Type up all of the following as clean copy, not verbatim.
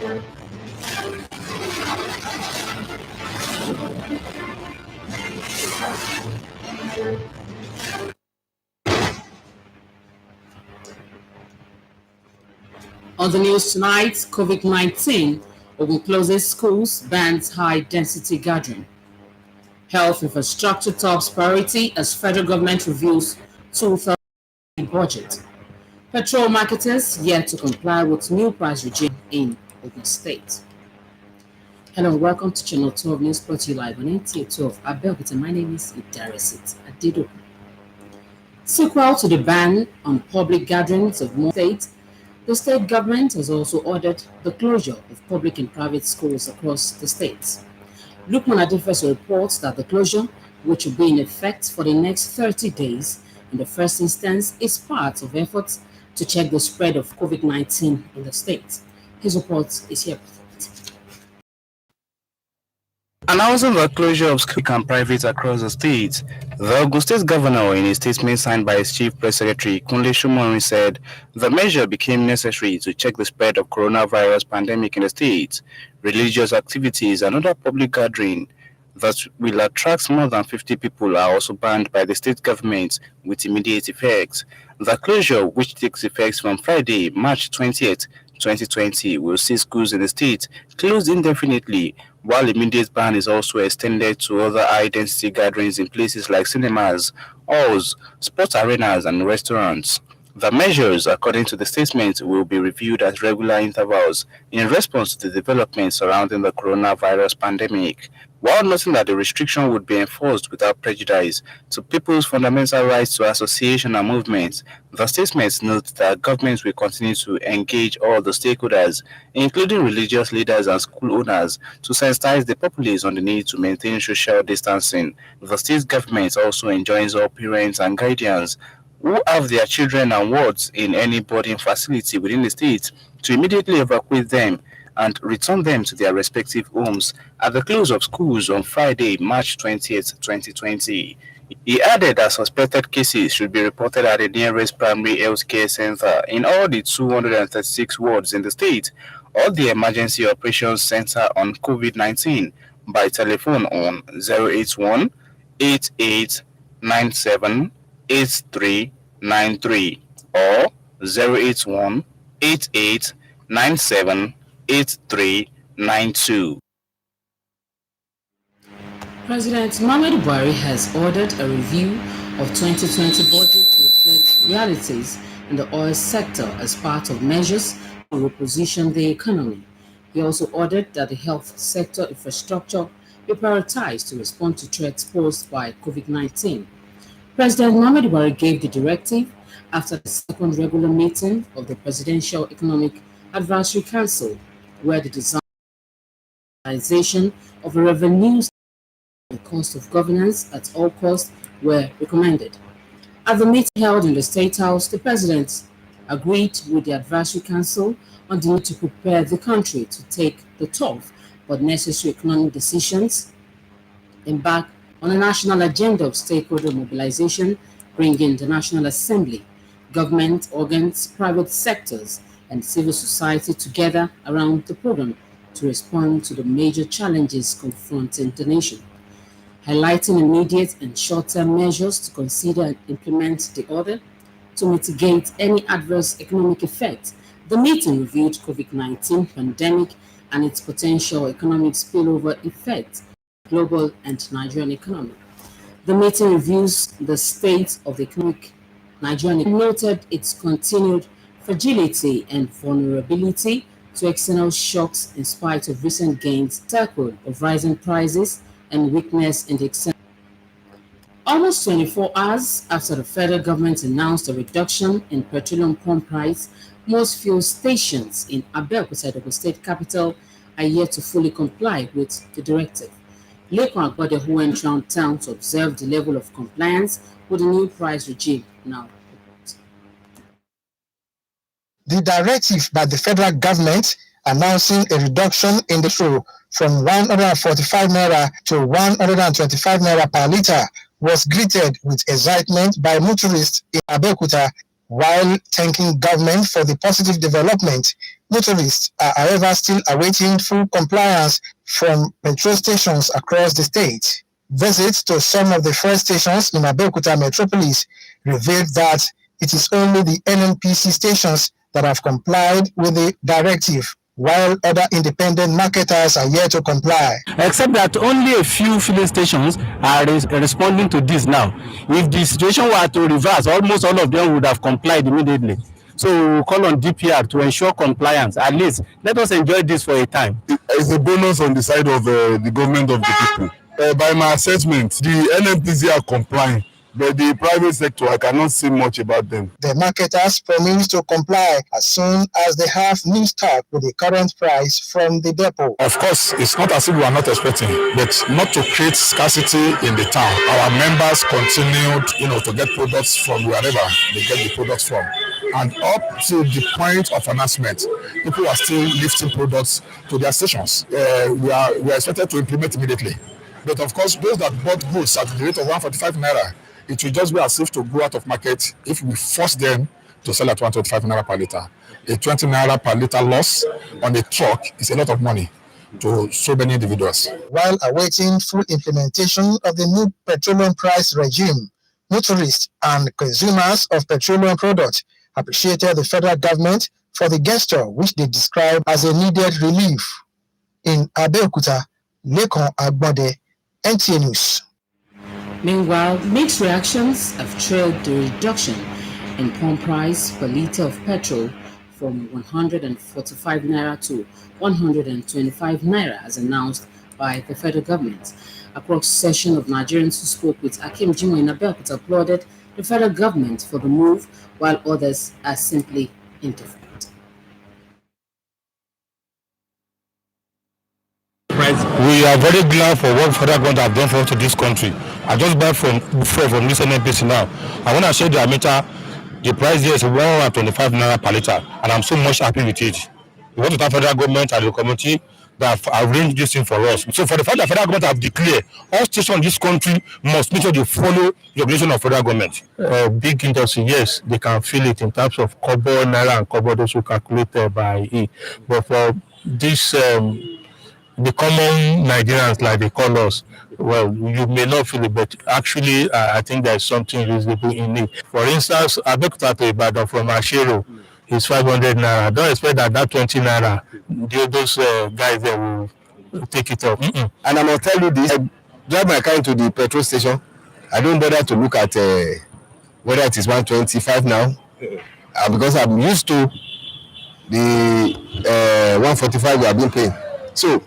On the news tonight, COVID-19 Ogun closes schools, bans high-density gathering. Health infrastructure tops priority as federal government reviews 2000 budget. Petrol marketers yet to comply with new price regime in Ogun State. Hello and welcome to Channel 12 News brought to you live on Nta Abeokuta. My name is Nta Abeokuta. Sequel to the ban on public gatherings of more states, the state government has also ordered the closure of public and private schools across the states. Lukman Adifeso reports that the closure, which will be in effect for the next 30 days, in the first instance, is part of efforts to check the spread of COVID-19 in the state. His report is here. Announcing the closure of schools and private across the state, the Ogun State Governor, in a statement signed by his Chief Press Secretary Kunle Shumorin, said the measure became necessary to check the spread of coronavirus pandemic in the state. Religious activities and other public gatherings that will attract more than 50 people are also banned by the state government with immediate effect. The closure, which takes effect from Friday, March 20th, 2020, will see schools in the state closed indefinitely, while immediate ban is also extended to other high-density gatherings in places like cinemas, halls, sports arenas, and restaurants. The measures, according to the statement, will be reviewed at regular intervals in response to the developments surrounding the coronavirus pandemic, while noting that the restriction would be enforced without prejudice to people's fundamental rights to association and movement. The statement notes that government will continue to engage all the stakeholders, including religious leaders and school owners, to sensitize the populace on the need to maintain social distancing. The state government also enjoins all parents and guardians who have their children and wards in any boarding facility within the state to immediately evacuate them and return them to their respective homes at the close of schools on Friday, March 20th, 2020. He added that suspected cases should be reported at the nearest primary health care center in all the 236 wards in the state, or the Emergency Operations Center on COVID-19 by telephone on 081 8897 8393 or 081 8897 8392. President Muhammadu Buhari has ordered a review of 2020 budget to reflect realities in the oil sector as part of measures to reposition the economy. He also ordered that the health sector infrastructure be prioritized to respond to threats posed by COVID-19. President Muhammadu Buhari gave the directive after the second regular meeting of the Presidential Economic Advisory Council, where the design of a revenue and cost of governance at all costs were recommended. At the meeting held in the State House, the President agreed with the Advisory Council on the need to prepare the country to take the tough but necessary economic decisions, embark on a national agenda of stakeholder mobilization, bringing the National Assembly, government organs, private sectors, and civil society together around the program to respond to the major challenges confronting the nation. Highlighting immediate and short-term measures to consider and implement the order to mitigate any adverse economic effects, the meeting reviewed COVID-19 pandemic and its potential economic spillover effects global and Nigerian economy. The meeting reviews the state of the economic Nigerian economy, noted its continued fragility and vulnerability to external shocks in spite of recent gains tackled of rising prices and weakness in the external. Almost 24 hours after the federal government announced a reduction in petroleum pump price, most fuel stations in Abeokuta, the state capital, are yet to fully comply with the directive. Lekon Agbode, who went round town to observe the level of compliance with the new price regime, now reports. The directive by the federal government announcing a reduction in the fuel from 145 naira to 125 naira per litre was greeted with excitement by motorists in Abeokuta, while thanking government for the positive development Motorists are, however, still awaiting full compliance from petrol stations across the state. Visits to some of the fuel stations in Abeokuta metropolis revealed that it is only the NNPC stations that have complied with the directive, while other independent marketers are yet to comply. Except that only a few filling stations are responding to this now. If the situation were to reverse, almost all of them would have complied immediately. So we will call on DPR to ensure compliance. At least let us enjoy this for a time. It's a bonus on the side of the government of the people. By my assessment, the NNPC are complying, but the private sector, I cannot say much about them. The marketers promise to comply as soon as they have new stock with the current price from the depot. Of course, it's not as if we are not expecting, but not to create scarcity in the town. Our members continued, to get products from wherever they get the products from. And up to the point of announcement, people are still lifting products to their stations. We are expected to implement immediately. But of course, those that bought goods at the rate of 145 naira, it will just be as if to go out of market if we force them to sell at 125 naira per litre. A 20 naira per litre loss on a truck is a lot of money to so many individuals. While awaiting full implementation of the new petroleum price regime, motorists and consumers of petroleum products appreciated the federal government for the gesture, which they describe as a needed relief. In Abeokuta, Lekon Agbode, NTA News. Meanwhile, mixed reactions have trailed the reduction in pump price per litre of petrol from 145 naira to 125 naira as announced by the federal government. A cross-section of Nigerians who spoke with Akim Jimo in Abeokuta applauded the federal government for the move, while others are simply indifferent. We are very glad for what federal government have done for us to this country. I just buy from this NNPC now. I want to share the meter. The price here is 125 naira per litre, and I'm so much happy with it. We want to thank federal government and the community that have arranged this thing for us. So for the fact that federal government have declared all stations in this country must make sure they follow the regulation of federal government. Big industry, yes, they can feel it in terms of kobo, naira, and kobo, those who calculate by it. But for this the common Nigerians, like they call us, well, you may not feel it, but actually, I think there's something reasonable in it. For instance, Abeokuta to Ibadan from Ashero is 500 naira. Don't expect that 20 naira, those guys there will take it off. And I'm going to tell you this, I drive my car into the petrol station. I don't bother to look at whether it is 125 now, because I'm used to the 145 we have been paying. So,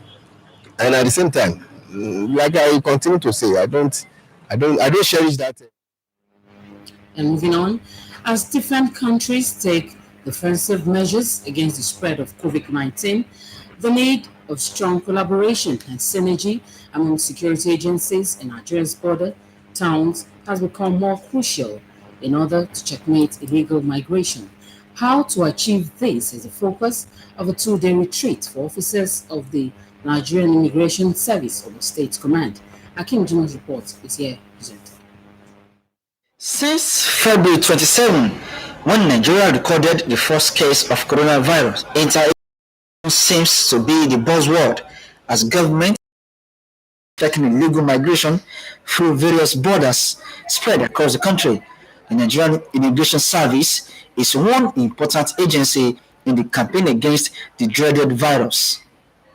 and at the same time, like I continue to say, I don't cherish that. And moving on, as different countries take defensive measures against the spread of COVID-19, the need of strong collaboration and synergy among security agencies in Nigeria's border towns has become more crucial in order to checkmate illegal migration. How to achieve this is the focus of a two-day retreat for officers of the Nigerian Immigration Service of the State Command. Akim Jimo's report is here presented. Since February 27, when Nigeria recorded the first case of coronavirus, Nta Abeokuta seems to be the buzzword as government tracking illegal migration through various borders spread across the country. The Nigerian Immigration Service is one important agency in the campaign against the dreaded virus.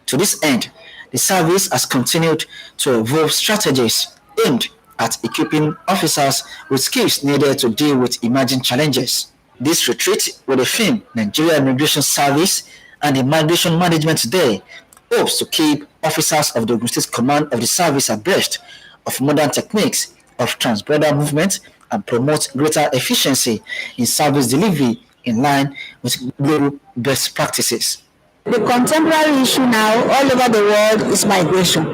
To this end, the service has continued to evolve strategies aimed at equipping officers with skills needed to deal with emerging challenges. This retreat with the theme Nigeria Immigration Service and the Migration Management Today hopes to keep officers of the Ogun State Command of the service abreast of modern techniques of transborder movement and promote greater efficiency in service delivery in line with global best practices. The contemporary issue now all over the world is migration,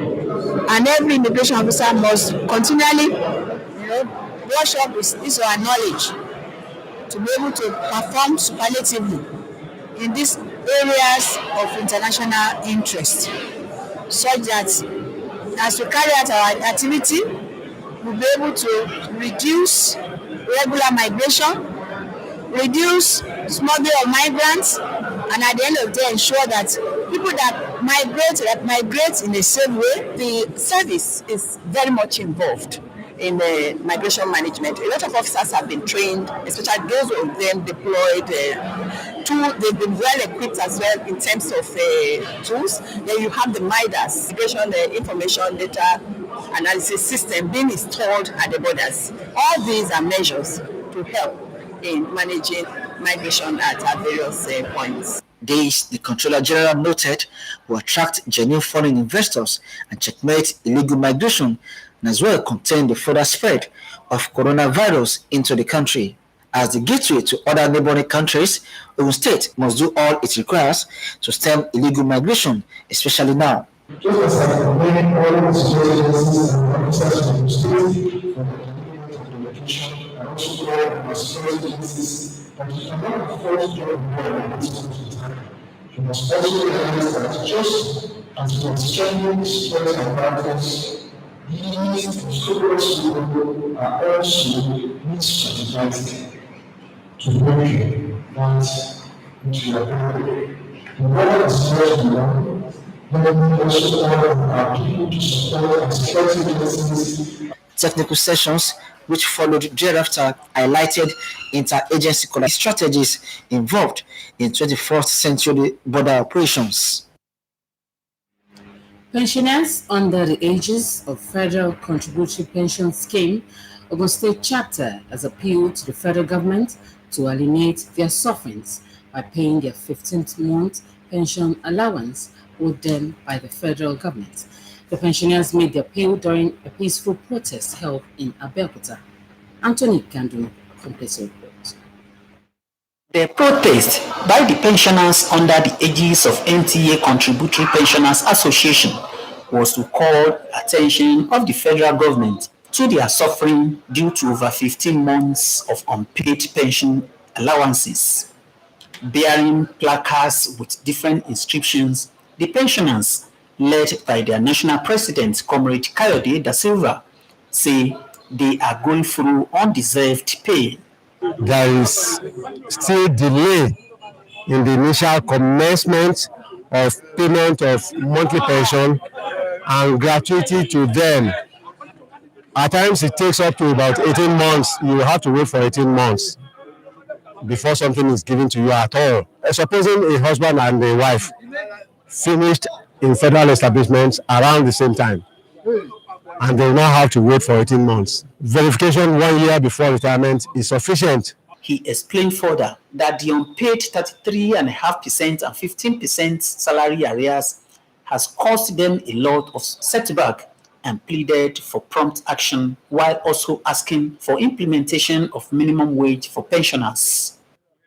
and every immigration officer must continually, brush up his or her knowledge to be able to perform superlatively in these areas of international interest, such that as we carry out our activity, we'll be able to reduce regular migration, reduce smuggling of migrants, and at the end of the day ensure that people that migrate in a safe way. The service is very much involved in migration management. A lot of officers have been trained, especially those of them deployed. They've been well equipped as well in terms of tools. Then you have the MIDAS, Migration Information Data Analysis System, being installed at the borders. All these are measures to help in managing migration at various points. This, the Controller General noted, will attract genuine foreign investors and checkmate illegal migration, and as well contain the further spread of coronavirus into the country. As the gateway to other neighboring countries, Ogun State must do all it requires to stem illegal migration, especially now. Just as I commend all the security agencies and officers from the state for the implementation and also all our security agencies that you cannot afford to do more at this point in time. You must also realize that just as we are strengthening security apparatus, these scrupulous people are also strategized to make that which we are doing. The world is very long. Technical sessions which followed thereafter highlighted inter-agency collaboration strategies involved in 21st century border operations. Pensioners under the aegis of Federal Contributory Pension Scheme, Ogun State Chapter has appealed to the federal government to alleviate their sufferings by paying their 15th month pension allowance owed them by the federal government. The pensioners made the appeal during a peaceful protest held in Abeokuta. Anthony Gandu completes the report. The protest by the pensioners under the aegis of NTA Contributory Pensioners Association was to call attention of the federal government to their suffering due to over 15 months of unpaid pension allowances. Bearing placards with different inscriptions, the pensioners, led by their national president, Comrade Kayode Da Silva, say they are going through undeserved pain. There is still delay in the initial commencement of payment of monthly pension and gratuity to them. At times it takes up to about 18 months. You have to wait for 18 months before something is given to you at all. Supposing a husband and a wife finished in federal establishments around the same time, and they will now have to wait for 18 months. Verification 1 year before retirement is sufficient. He explained further that the unpaid 33.5% and 15% salary arrears has caused them a lot of setback and pleaded for prompt action while also asking for implementation of minimum wage for pensioners.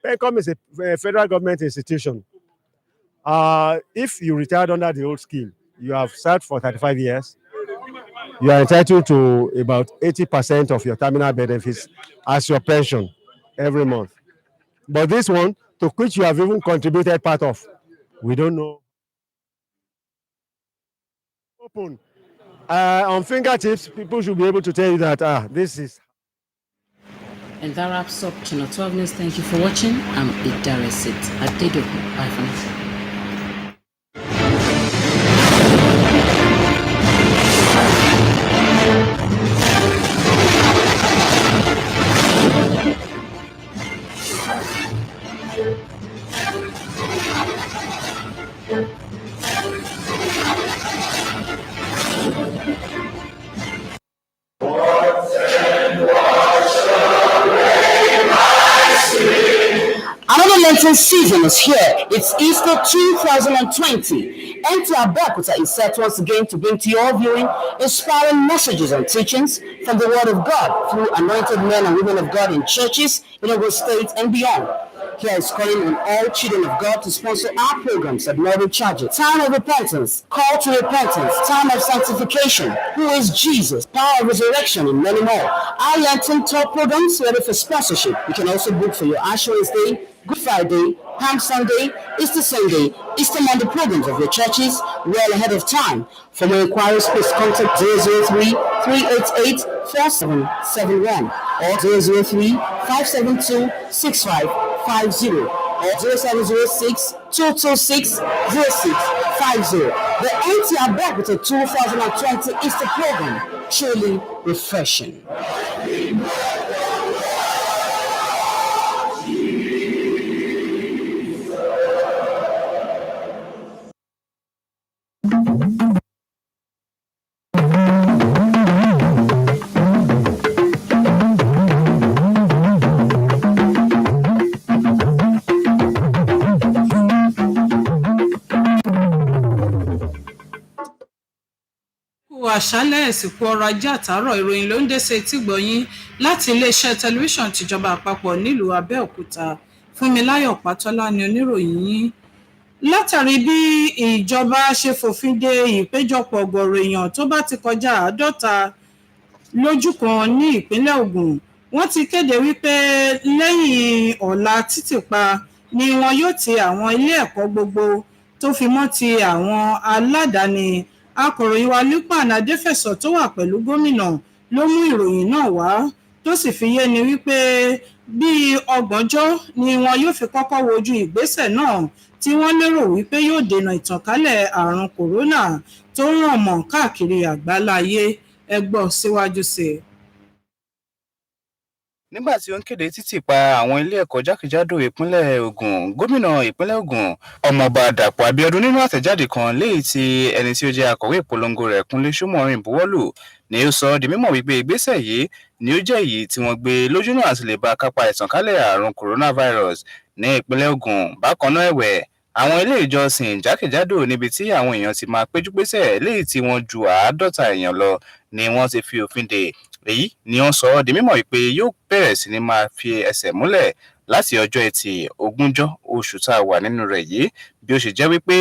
PENCOM is a federal government institution. If you retired under the old scheme, you have served for 35 years, you are entitled to about 80% of your terminal benefits as your pension every month. But this one, to which you have even contributed part of, we don't know. Open. On fingertips, people should be able to tell you that this is. And that wraps up Channel 12 News. Thank you for watching. I'm Idara Sit. Bye for now. Another Lenten season is here. It's Easter 2020. Nta Abeokuta is set once again to bring to your viewing inspiring messages and teachings from the Word of God through anointed men and women of God in churches in Ogun State and beyond. Here is calling on all children of God to sponsor our programs at no charges. Time of repentance, call to repentance, time of sanctification, who is Jesus, power of resurrection, and many more. Our Lenten tour programs ready for sponsorship. You can also book for your Ash Wednesday, Good Friday, Palm Sunday, Easter Sunday, Easter Monday programs of your churches well ahead of time. For more inquiries, please contact 003-388-4771 or 003-572-6550. or 0706-226-0650. The Nta Abeokuta 2020 is the program, truly refreshing. Àṣálẹ́ ìsìnkú ọrọ̀ ajé àtàárọ̀ ìròyìn ló ń dé sí etígbọ̀yín láti iléeṣẹ́ tẹlifíṣàn tìjọba àpapọ̀ nílùú Abẹ́òkúta. Fúnmiláyọ̀ Pátọ́lá ni oníròyìn yín. Látàrí bí ìjọba ṣe fòfin de ìpéjọpọ̀ ọ̀gọ̀ọ̀rọ̀ èèyàn tó bá ti kọjá 50 lójú kan ní ìpínlẹ̀ Ògùn, wọ́n ti kéde wípé lẹ́yìn ọ̀la títìpa ni wọn yóò ti àwọn ilé ẹ̀kọ́ gbogbo tó fi mọ́ ti àwọn aládàáni. Akọ̀ròyìn wa Lukman Adéfẹ̀sọ tó wà pẹ̀lú gómìnà ló mú ìròyìn náà wá, tó sì fi yé ni wípé bíi 30 ni wọn yóò fi kọ́kọ́ wojú ìgbésẹ̀ náà tí wọ́n lérò wípé yóò dènà ìtànkálẹ̀ àrùn kòrónà tó ń ràn mọ́ káàkiri àgbáláyé. Ẹ gbọ́ síwájú sí i. Nígbà tí ó ń kéde títìpa àwọn ilé ẹ̀kọ́ jákèjádò ìpínlẹ̀ Ògùn, gómìnà ìpínlẹ̀ Ògùn ọmọọba Dàpọ̀ Abíọ́dún nínú àtẹ̀jáde kan léyìí tí ẹni tí ó jẹ́ akọ̀wé ìpolongo rẹ̀ Kúnlé Ṣómọ̀rin buwọ́lù ni ó sọ di mímọ̀ wípé ìgbésẹ̀ yìí ni ó jẹ́ èyí tí wọ́n gbé lójúnà àti lè bá kápá ìtànkálẹ̀ àrùn coronavirus ní ìpínlẹ̀ Ògùn. Bákan náà ẹ̀wẹ̀, àwọn ilé ìjọsìn jákèjádò níbi tí àwọn èèyàn ti máa péjú pésẹ̀ léyìí tí wọ́n ju 50 èèyàn lọ ni wọ́n ti fi òfin dè. Èyí ni wọ́n sọ di mímọ̀ wípé yóò bẹ̀rẹ̀ sí ni máa fi ẹsẹ̀ múlẹ̀ láti ọjọ́ Ẹtì 20 oṣù tá a wà nínú rẹ̀ yìí, bí ó ṣe jẹ́ wípé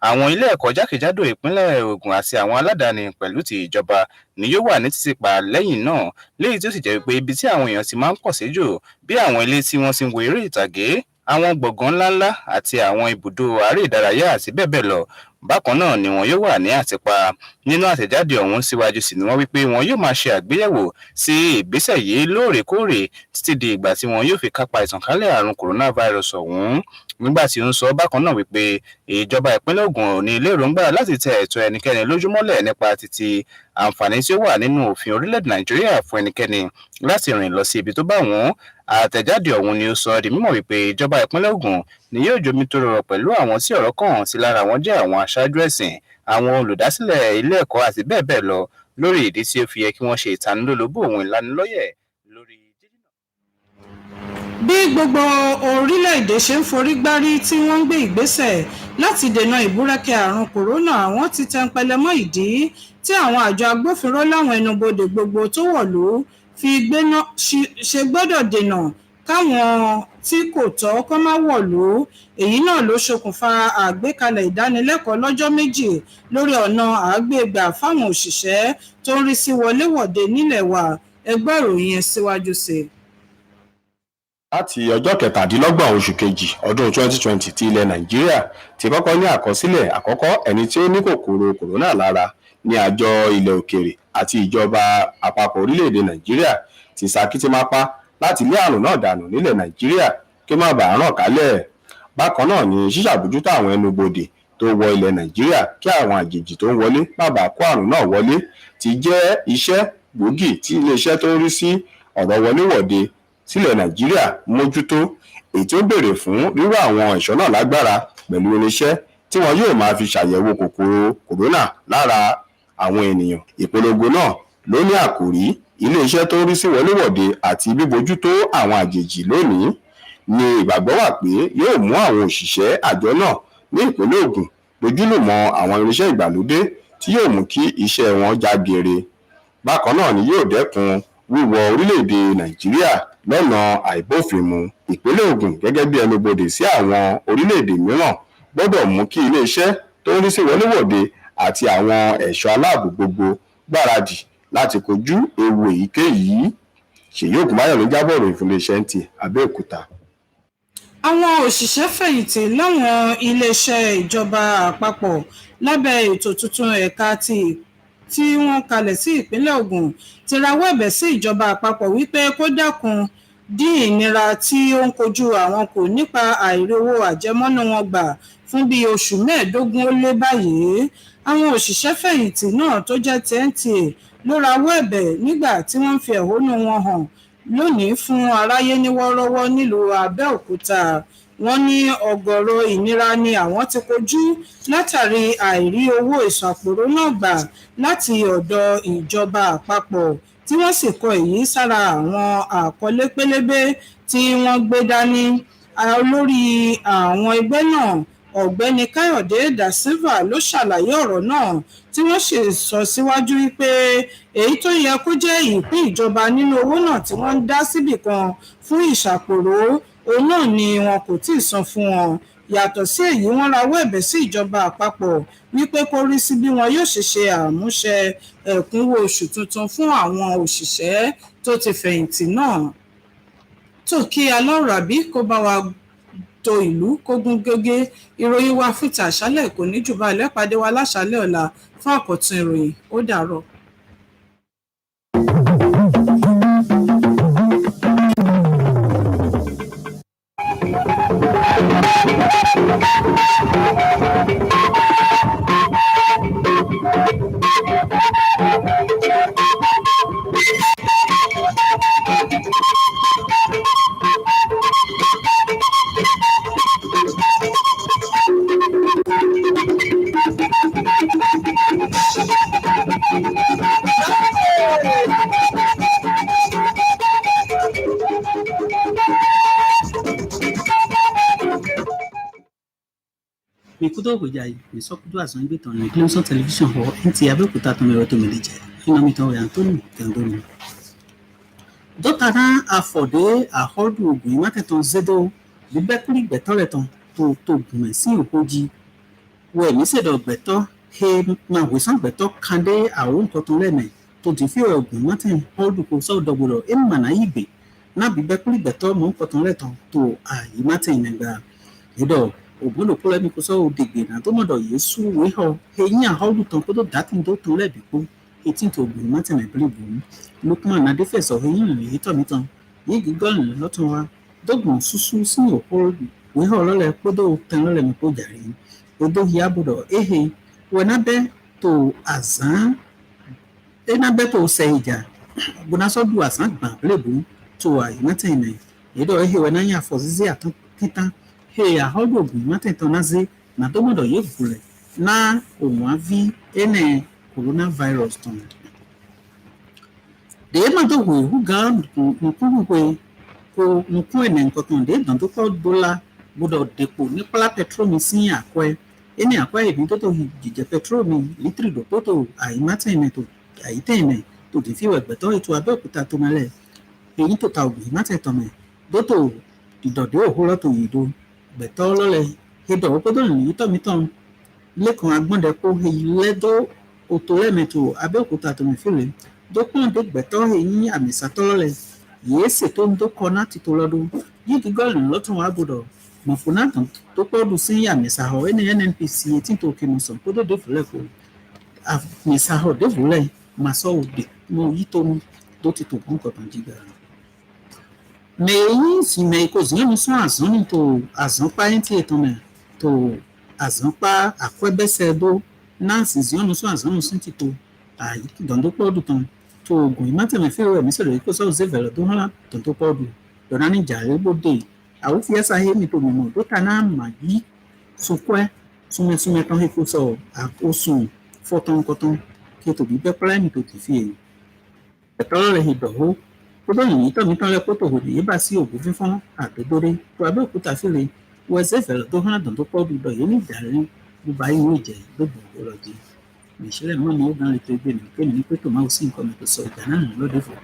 àwọn ilé ẹ̀kọ́ jákèjádò ìpínlẹ̀ Ògùn àti àwọn aládàáni pẹ̀lú ti ìjọba ni yóò wà ní títìpa lẹ́yìn náà, léyìí tí ó sì jẹ́ wípé ibi tí àwọn èèyàn ti máa ń pọ̀ sí jù bí àwọn ilé tí wọ́n ti ń wo eré ìtàgé, àwọn gbọ̀ngàn ńláńlá àti àwọn ibùdó aré ìdárayá àti bẹ́ẹ̀ bẹ́ẹ̀ lọ. Bákan náà ni wọn yóò wà ní àtìpa. Nínú àtẹ̀jáde ọ̀hún síwájú sí ni wọ́n wípé wọn yóò máa ṣe àgbéyẹ̀wò sí ìgbésẹ̀ yìí lóòrèkóòrè títí di ìgbà tí wọn yóò fi kápá ìtànkálẹ̀ àrùn coronavirus ọ̀hún. Nígbà tí ó ń sọ bákan náà wípé ìjọba ìpínlẹ̀ Ògùn ò ní ilé èròǹgbà láti tẹ ẹ̀tọ́ ẹnikẹ́ni lójúmọ́lẹ̀ nípa títí àǹfààní tí ó wà nínú òfin orílẹ̀-èdè Nàìjíríà fún ẹnikẹ́ni láti rìn lọ sí ibi tó bá wọ́n. Àtẹ̀jáde ọ̀hún ni ó sọ di mímọ̀ wípé ìjọba ìpínlẹ̀ Ògùn ni yóò jomitoro ọ̀rọ̀ pẹ̀lú àwọn tí ọ̀rọ̀ kàn sí lára wọn jẹ́ àwọn aṣáájú ẹ̀sìn, àwọn olùdásílẹ̀ ilé ẹ̀kọ́ àti bẹ́ẹ̀ bẹ́ẹ̀ lọ lórí ìdí tí ó fi yẹ kí wọ́n ṣe ìtanilólobó ohun ìlanilọ́yẹ̀ lórí jíjìnà. Bí gbogbo orílẹ̀-èdè ṣe ń forí gbárí tí wọ́n ń gbé ìgbésẹ̀ láti dènà ìbúrẹ́kẹ́ àrùn kòrónà, wọ́n ti tẹnpẹlẹ mọ́ ìdí tí àwọn àjọ agbófinró láwọn ẹnubodè gbogbo tó wọ̀lú fi gbéná ṣe gbọ́dọ̀ dènà káwọn tí kò tọ́ kó má wọ̀lú. Èyí náà ló ṣokùnfà àgbékalẹ̀ ìdánilẹ́kọ̀ọ́ lọ́jọ́ 2 lórí ọ̀nà àgbégbà fáwọn òṣìṣẹ́ tó ń rí sí wọléwọ̀de nílẹ̀ wa. Ẹ gbọ́ ìròyìn yẹn síwájú sí i. Láti ọjọ́ 27 oṣù kejì ọdún 2020 tí ilẹ̀ Nàìjíríà ti kọ́kọ́ ní àkọsílẹ̀ àkọ́kọ́ ẹni tí ó ní kòkòrò kòrónà lára ní àjọ ilẹ̀ òkèèrè àti ìjọba àpapọ̀ orílẹ̀-èdè Nàìjíríà ti ṣakitimápá láti lé àrùn náà dànù nílẹ̀ Nàìjíríà kí ó má bàa ràn kálẹ̀. Bákan náà ni ṣíṣàbójútó àwọn ẹnubodè tó wọ ilẹ̀ Nàìjíríà kí àwọn àjèjì tó ń wọlé má bàa kó àrùn náà wọlé ti jẹ́ iṣẹ́ gbòógì tí iléeṣẹ́ tó ń rí sí ọ̀rọ̀ wọléwọ̀de sílẹ̀ Nàìjíríà mójútó, èyí tí ó béèrè fún ríró àwọn ẹ̀ṣọ́ náà lágbára pẹ̀lú irinṣẹ́ tí wọn yóò máa fi ṣàyẹ̀wò kòkòrò kòrónà lára àwọn ènìyàn. Ìpolongo náà ló ní àkòrí iléeṣẹ́ tó ń rí sí wọléwọ̀de àti bíbójútó àwọn àjèjì lónìí, ni ìgbàgbọ́ wà pé yóò mú àwọn òṣìṣẹ́ àjọ náà ní ìpínlẹ̀ Ògùn lójúlùmọ̀ àwọn irinṣẹ́ ìgbàlódé tí yóò mú kí iṣẹ́ wọn já geere. Bákan náà ni yóò dẹ́kun wíwọ orílẹ̀-èdè Nàìjíríà lọ́nà àìbófinmu. Ìpínlẹ̀ Ògùn gẹ́gẹ́ bí ẹnubodè sí àwọn orílẹ̀-èdè mìíràn gbọ́dọ̀ mú kí iléeṣẹ́ tó ń rí sí wọléwọ̀de àti àwọn ẹ̀ṣọ́ aláàbò gbogbo gbáradì láti kojú ewu èyíkéyìí. Ṣèyí Ògúnmáyọ̀ ló jábọ̀ ròyìn fún iléeṣẹ́ Nta Abeokuta. Àwọn òṣìṣẹ́ fẹ̀yìntì láwọn iléeṣẹ́ ìjọba àpapọ̀ lábẹ́ ètò tuntun ẹ̀ka tí wọ́n kalẹ̀ sí ìpínlẹ̀ Ògùn ti rawọ́ ẹ̀bẹ̀ sí ìjọba àpapọ̀ wípé kó dákun dín ìnira tí ó ń kojú àwọn kù nípa àìrí owó àjẹmọ́nú wọn gbà fún bíi oṣù mẹ́ẹ̀ẹ́dógún ó lé báyìí. Àwọn òṣìṣẹ́-fẹ̀yìntì náà tó jẹ́ ti NTA ló rawọ́ ẹ̀bẹ̀ nígbà tí wọ́n ń fi ẹ̀hónú wọn hàn lónìí fún aráyé ní wọ́ọ́rọ́wọ́ nílùú Abẹ́òkúta. Wọ́n ní ọ̀gọ̀rọ̀ ìnira ni àwọn ti kojú látàrí àìrí owó ìṣàpòró náà gbà láti ọ̀dọ̀ ìjọba àpapọ̀, tí wọ́n sì kọ èyí sára àwọn àkọlé pélébé tí wọ́n gbé dání. Olórí àwọn ẹgbẹ́ náà, Ọ̀gbẹ́ni Káyọ̀dé Da Silva ló ṣàlàyé ọ̀rọ̀ náà, tí wọ́n sì sọ síwájú wípé èyí tó yẹ kó jẹ́ ìpín ìjọba nínú owó náà tí wọ́n ń dá síbì kan fún ìṣàpòró, òun náà ni wọn kò tíì san fún wọn. Yàtọ̀ sí èyí, wọ́n rawọ́ ẹ̀bẹ̀ sí ìjọba àpapọ̀ wípé kó rí sí bí wọn yóò ṣe àmúṣe ẹ̀kúnwó oṣù tuntun fún àwọn òṣìṣẹ́ tó ti fẹ̀yìntì náà. Tó kí alọ́ràbí kó bá wa to ìlú kó gún gégé. Ìròyìn wa fún tàṣálẹ̀ kò ní jù báyìí. Pàdé wa láṣálẹ̀ ọ̀la fún àkọ́tún ìròyìn. Ó dàárọ̀. Mikuto Hojai, Misokudu Azongbit on the Clemson Television Hall, Nta Abeokuta to Meroto Melije, Inamito Antoni Tendoni. Dotara Afode, a Hordu, Guimateton Zedo, the Beckley Betoreton, to Gumesi Hoji, where Misedo Beto, He Mawisan Beto, Kande, our own Cotolene, to the fear of Guimaten, Hordu, so double, Emanaibe, Nabi Beckley Beto, Mon Cotoleton, to a Imaten and Edo. Obodo pole mi kuso odigbe na to modo Yesu we ho eyin ahodu ton kodo datin do ton lebi ko etin to ogun mate na blibu Lukman na defense of eyin yi to mi ton yi gigol lotun wa dogbon susu si opo we ho lole kodo tan lole mi ko jare odo hi abudo ehe we na be to azan na be to seija buna so du azan gban blibu to ayi mate na edo ehe we na ya fozizi atun kitan ahodu ogun matetan naze na to modo ye gure na ohun avi ene coronavirus ton de ma to wo hu ga nku we ko nku ene nkoton de dan to ko dola bodo depo ni pala petrol mi sin akwe ene akwe ebi to jije petrol mi litri do to ai maten to ai tene to di fi we gbeto eto Abeokuta to male eyin to ta ogun matetan me do idode ohuro to yido Beto lole hedo okodo ni to mi ton lekan agbonde ko ledo otolemeto Abeokuta to mi file do pon de beto yin amisa to lole yese to ndo kona ti to lodo yi di gol lotun wa bodo mo funa tan to podu sin amisa ho NNPC tin to kinu so kodo de file ko amisa ho de file maso de mo yi to mu do ti to kon ko tan jiga meyi si me ko zin so azon to azon pa enti eton me to azon pa akwebese do na si zin so azon sin ti to ayi don do podu ton to ogun imate me fe we mi so le ko so ze velo do hala don to podu do na ni jare bode awu fi esa he mi to mo do kana magi so kwe sume ton he ko so akosun foton koton ke to bi be plan to ti fi e le hi do ho Kodo yìí tó mi tán lẹ kótó òde yìí bá sí ògùn fífọ́n àgbégbóre tó Abẹ́òkúta fìlè wọ ẹsẹ̀ ìfẹ̀lẹ̀ tó hàn dàn tó pọ̀ dùdọ̀ yìí ní ìdàrí bùbá ìwé ìjẹ́ gbogbo ọ̀rọ̀ di ìṣẹ̀lẹ̀ mọ́ ọmọ ọgbọ̀n rẹ̀ tó gbé mi pé mi ní pé tó máa sí nǹkan mi tó sọ ìgbà náà lóde fún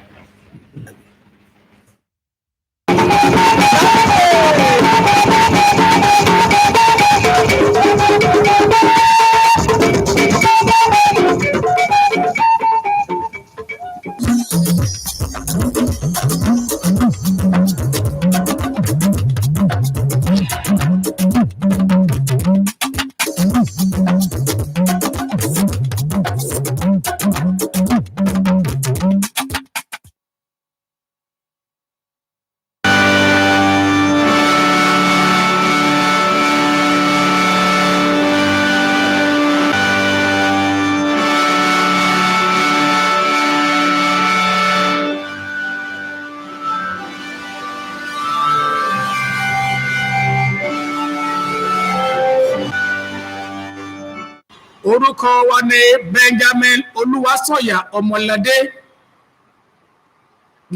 orúkọ wa ní Benjamin Olúwaṣọ̀yà Ọmọládé,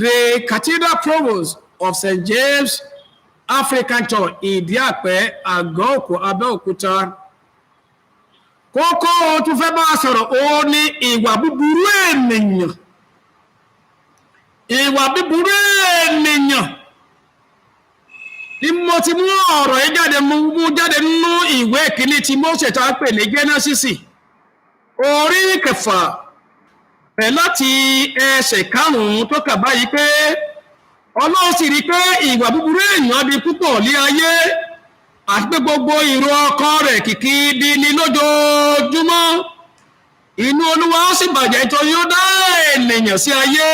the Cathedral Provost of St. James African Church Ìdí-Àpẹ́, Àgọ́-Òkò, Abẹ́òkúta. Kókó tó fẹ́ bá sọ̀rọ̀ ó ní ìwà búburú ènìyàn. Ìwà búburú ènìyàn. Ní mo ti mú ọ̀rọ̀ yìí jáde mú jáde nínú ìwé ìkíní tí Mósè tá pè ní Gẹ́nẹ́sísì orí 6 bẹ̀ láti ẹsẹ̀ 5 tó kà báyìí pé Ọlọ́run sì rí pé ìwà búburú èèyàn di púpọ̀ ní ayé àti pé gbogbo ìrò ọkàn rẹ̀ kìkì di ní lójoojúmọ́. Inú Olúwa ó sì bàjẹ́ nítorí ó dá ènìyàn sí ayé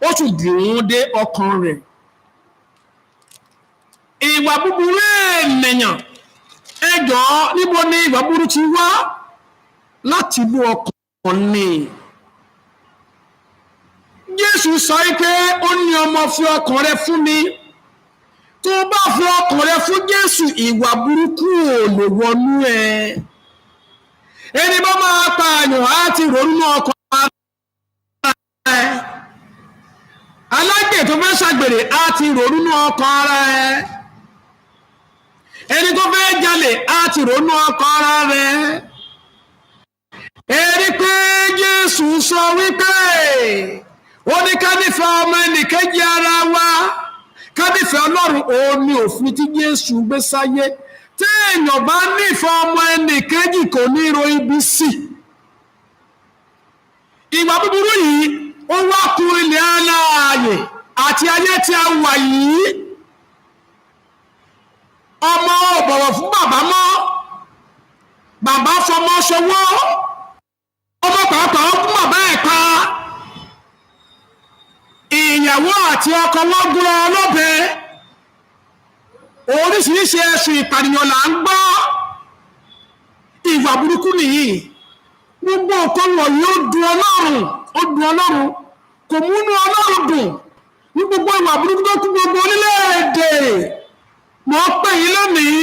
ó sì dùn dé ọkàn rẹ̀. Ìwà búburú ènìyàn, ẹ jọ̀ọ́ níbo ni ìwà búburú ti wá? Láti inú ọkàn ni. Jésù sọ pé ó ní ọmọ fi ọkàn rẹ fún mi. Tó bá fi ọkàn rẹ fún Jésù, ìwà burúkú ò lè wọnú ẹ. Ẹni bá máa pa àyàn á ti ronú ọkàn ara ẹ. Alágbè tó fẹ́ ṣàgbèrè á ti ronú ọkàn ara ẹ. Ẹni tó fẹ́ jalè á ti ronú ọkàn ara rẹ̀. Ẹni pé Jésù sọ wípé ó ní ká nífẹ̀ẹ́ ọmọ ẹnìkejì ara wa, ká nífẹ̀ẹ́ Ọlọ́run. Òun ni òfin tí Jésù gbé sáyé. Tí èèyàn bá nífẹ̀ẹ́ ọmọ ẹnìkejì kò ní ro ibi sí. Ìwà búburú yìí ó wá kún ilẹ̀ alààyè àti ayé tí a wà yìí. Ọmọ ò bọ̀wọ̀ fún bàbá mọ́, bàbá fọmọ ṣọwọ́, ọmọ pàápàá fún bàbá ẹ̀ pa. Ìyàwó àti ọkọ wọn gún ọlọ́bẹ. Oríṣiríṣi ẹ̀sùn ìpànìyàn là ń gbọ́. Ìwà burúkú nìyí. Gbogbo nǹkan wọ̀nyí ó dùn Ọlọ́run, kò múnú Ọlọ́run dùn. Ní gbogbo ìwà burúkú tó kú gbogbo orílẹ̀-èdè. Mo pè yín lónìí